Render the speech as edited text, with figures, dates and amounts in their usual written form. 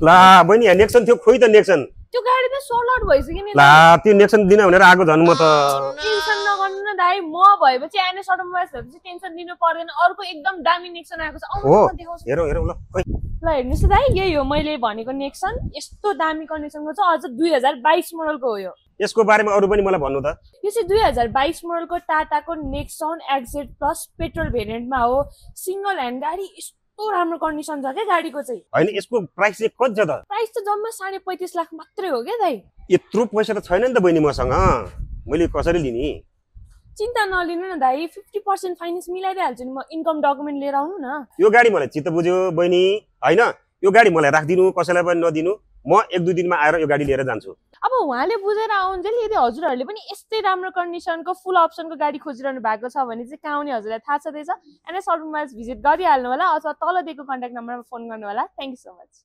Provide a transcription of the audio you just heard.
ला बहिनी यहाँ नेक्सन थियो खोइ त नेक्सन त्यो गाडी त सोल्ड आउट भइसक्यो नि ला त्यो नेक्सन दिन भनेर आएको झन् म त टेन्सन नगर्नु न दाइ म भएपछि एनएस अटोमोबाइल्स भएपछि टेन्सन दिनु पर्दैन अर्को एकदम दामी नेक्सन आएको छ हो आउनु म देखाउँछु हेरौ हेरौ ल खोइ ल हेर्नुस् त दाइ यही हो मैले भनेको नेक्सन यस्तो दामी कन्डिसनको छ अझ 2022 मोडलको हो यो यसको बारेमा अरु पनि मलाई भन्नु त यो चाहिँ 2022 मोडलको टाटाको नेक्सन एक्जेट प्लस पेट्रोल भेरिएन्टमा हो सिंगल ह्यान्ड गाडी यस्तो राम्रो कन्डिसन छ के गाडीको चाहिँ हैन यसको प्राइस चाहिँ कति छ त प्राइस त जम्मा 35.5 लाख मात्रै हो के दाइ यत्रो पैसा त छैन नि त बहिनी मसँग मैले कसरी लिने चिन्ता नलिनु न दाइ 50% फाइनान्स मिलाइदिहाल्छु नि म इन्कम डकुमेन्ट लिएर आउनु न यो गाडी मलाई चित्त बुझ्यो बहिनी हैन यो गाडी मलाई राख्दिनु कसैलाई पनि नदिनु म एक दुई दिनमा आएर यो गाडी लिएर जान्छु अब उहाँले बुझेर आउन्जेल यदि हजुरहरूले पनि यस्तै राम्रो कन्डिसनको फुल अप्सनको गाडी खोजिरहनु भएको छ भने चाहिँ कहाँ आउने हजुरलाई थाहा छँदैछ एनएस अटोमोबाइल्स भिजिट गरिहाल्नु होला अथवा तल दिएको कन्ट्याक्ट नम्बरमा फोन गर्नु होला थ्यांक यू सो मच